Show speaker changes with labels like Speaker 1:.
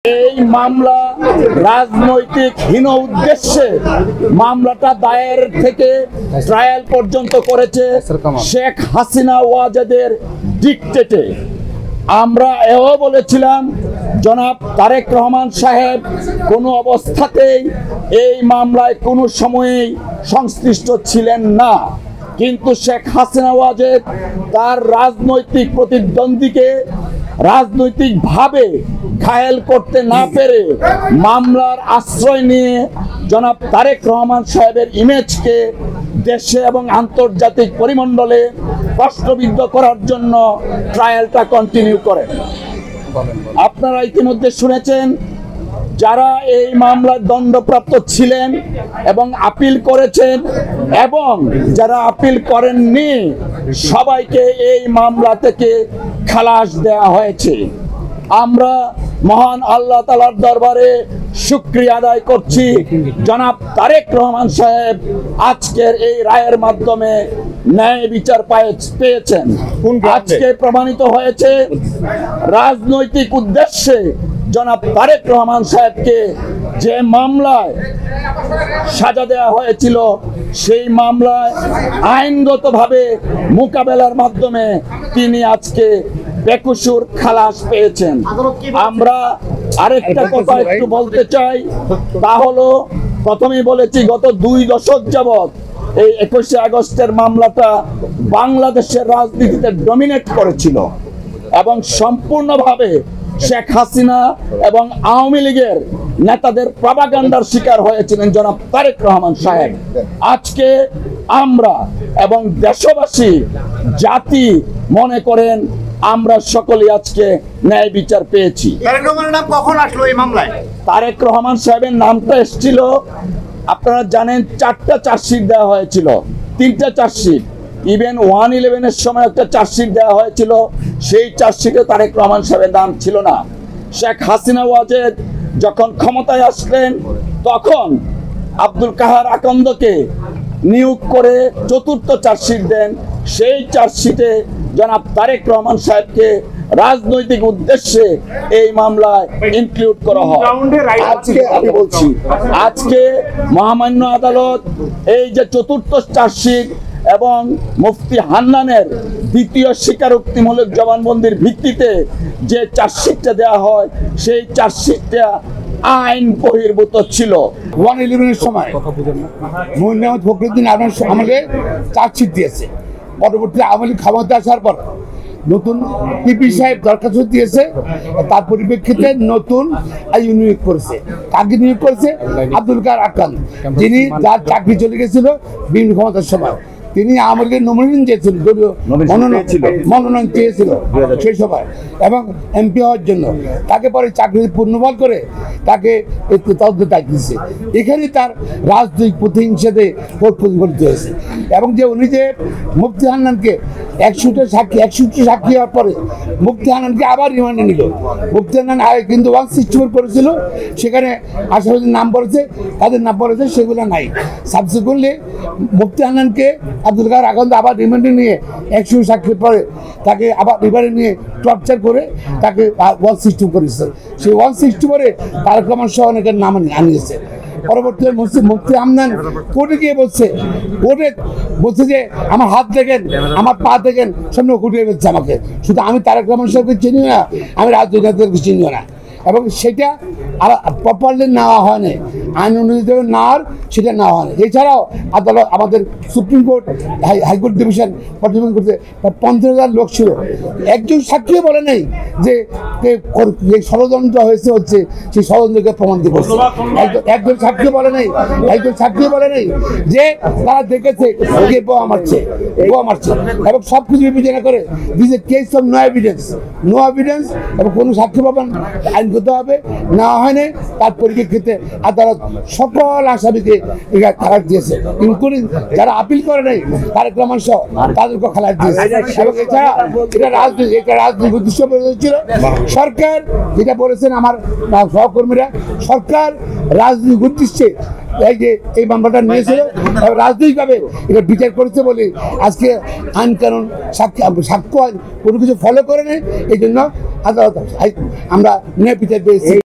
Speaker 1: এই মামলা রাজনৈতিক হীন উদ্দেশ্যে মামলাটা দায়ের থেকে ট্রায়াল পর্যন্ত করেছে শেখ হাসিনা ওয়াজেদের ডিকটেটে। আমরা এও বলেছিলাম জনাব তারেক রহমান সাহেব কোনো অবস্থাতেই এই মামলায় কোনো সময়েই সংশ্লিষ্ট ছিলেন না, কিন্তু শেখ হাসিনা ওয়াজেদ তার রাজনৈতিক প্রতিদ্বন্দ্বীকে রাজনৈতিকভাবে ঘায়েল করতে না পেরে মামলার আশ্রয় নিয়ে জনাব তারেক রহমান সাহেবের ইমেজকে দেশে এবং আন্তর্জাতিক পরিমণ্ডলে প্রশ্নবিদ্ধ করার জন্য ট্রায়ালটা কন্টিনিউ করেন। আপনারা ইতিমধ্যে শুনেছেন যারা এই মামলায় দণ্ডপ্রাপ্ত ছিলেন এবং আপিল করেছেন এবং যারা আপিল করেননি সবাইকে এই মামলা থেকে খালাস দেওয়া হয়েছে। আমরা মহান আল্লাহ তাআলার দরবারে শুকরিয়া আদায় করছি, জনাব তারেক রহমান সাহেব আজকের এই রায়ের মাধ্যমে ন্যায় বিচার পেয়েছেন। আজকে প্রমাণিত হয়েছে রাজনৈতিক উদ্দেশ্যে জনাব তারেক রহমান সাহেবকে যে মামলায় সাজা দেওয়া হয়েছিল সেই মামলায় আইনগতভাবে মোকাবেলার মাধ্যমে তিনি আজকে বেকসুর খালাস পেয়েছেন। আমরা আরেকটা কথা একটু বলতে চাই, তা হলো প্রথমেই বলেছি গত 2 দশক যাবৎ এই 21শে আগস্টের মামলাটা বাংলাদেশের রাজনীতিতে ডমিনেট করেছিল এবং সম্পূর্ণভাবে শেখ হাসিনা এবং আওয়ামী লীগের নেতাদের প্রপাগান্ডার শিকার হয়েছিলেন জনাব তারেক রহমান সাহেব। আজকে আমরা এবং দেশবাসী জাতি মনে করেন আমরা সকলেই আজকে ন্যায় বিচার পেয়েছি।
Speaker 2: তারেক রহমানের নাম কখন আসলো এই মামলায়?
Speaker 1: তারেক রহমান সাহেবের নামটা এসেছিল, আপনারা জানেন 4টা চার্জশিট দেওয়া হয়েছিল, 3টা চার্জশিট, ইভেন 111-এর সময় একটা চার্জশিট দেওয়া হয়েছিল, সেই চার্জশিটে তারেক রহমান সাহেবের নাম ছিল না। শেখ হাসিনা ওয়াজেদ যখন ক্ষমতায় আসলেন তখন আব্দুল কাহার আকন্দকে নিয়োগ করে 4র্থ চার্জশিট দেন, সেই চার্জশিটে জনাব তারেক রহমান সাহেবকে রাজনৈতিক উদ্দেশ্যে এই মামলায় ইনক্লুড করা হয়। আজকে আমি বলছি, আজকে মহামান্য আদালত এই যে 4র্থ চার্জশিট এবং মুফতি হান্নানের 2য় স্বীকারোক্তিমূলক জবানবন্দির ভিত্তিতে যে চার্জশিটটা দেওয়া হয় সেই চার্জশিটটা আইন বহির্ভূত ছিল।
Speaker 3: 111-এর সময় মোহাম্মদ ফখরুদ্দিন আমলে চার্জশিট দিয়েছে, পরবর্তী আওয়ামী লীগ ক্ষমতা আসার পর নতুন পিপি সাহেব দরখাস্ত দিয়েছে, তার পরিপ্রেক্ষিতে নতুন আইন নিয়োগ করেছে। কাকে নিয়োগ করেছে? আব্দুল কাহার আকান, যিনি যার চাকরি চলে গেছিল বিভিন্ন ক্ষমতার সময়। তিনি আওয়ামী লীগের নমিনেশন চেয়েছিল, মনোনয়ন চেয়েছিল সেই সময় এবং এমপি হওয়ার জন্য। তাকে পরে চাকরি পূর্ণবল করে তাকে একটু তদন্ত দায়িত্ব দিয়েছে। এখানেই তার রাজনৈতিক প্রতিহিংসাতে প্রতিফলিত হয়েছে। এবং যে উনি যে মুফতি হান্নানকে 100টা সাক্ষী হওয়ার পরে মুফতি হান্নানকে আবার রিমান্ডে নিল। মুফতি হান্নান আগে কিন্তু 164 করেছিল, সেখানে আসামিদের নাম পড়েছে, তাদের নাম পড়েছে, সেগুলো নাই। সাবসিকুয়েন্টলি মুফতি হান্নানকে আব্দুল কাহার আকন্দ আবার রিমান্ডে নিয়ে 100 সাক্ষীর পরে তাকে আবার রিমান্ডে নিয়ে টর্চার করে তাকে 160 করেছে। সেই 160 পরে তারেক রহমান সহ অনেকের নাম আনিয়েছে। পরবর্তীতে মুফতি হান্নান কোর্টে গিয়ে বলছে যে আমার হাত দেখেন, আমার পা দেখেন, সামনে কুটিয়ে বলছে আমাকে। শুধু আমি তারেক রহমান সাহেবকে চিনিও না, আমি রাজনীতিকে চিনিও না। এবং সেটা প্রপারলি নেওয়া হয়নি, আইন অনুযায়ী নেওয়ার সেটা নেওয়া হয়নি। এছাড়াও আদালত, আমাদের সুপ্রিম কোর্ট, হাইকোর্ট ডিভিশন পর্যবেক্ষণ করতে 15,000 লোক ছিল, একজন সাক্ষীও বলে নেই যে ষড়যন্ত্র হচ্ছে সেই ষড়যন্ত্রকে প্রমাণিত করছে। একজন সাক্ষী বলে নেই যে তারা দেখেছে কে বোমা মারছে এবং সব কিছু বিবেচনা করে this a case of no evidence এবং কোনো সাক্ষী পাবেন আইনগত হবে নেওয়া হয়নি। তার পরিপ্রেক্ষিতে আদালত সকল আসামিকে খালাস দিয়েছে, ইনক্লুডিং যারা আপিল করে নাই তারেক রহমান সহ তাদেরকে খালাস দিয়েছে। এবং এছাড়া এটা রাজনৈতিক উদ্দেশ্য ছিল। সরকার যেটা বলেছেন আমার সহকর্মীরা, সরকার রাজনৈতিক উদ্দেশ্যে এই মামলাটা নিয়েছিল এবং রাজনৈতিকভাবে এটা বিচার করেছে বলে আজকে আইন কানুন সাক্ষ্য আইন কোনো কিছু ফলো করে নেই। এই জন্য আদালত আমরা ন্যায় বিচার পেয়েছি।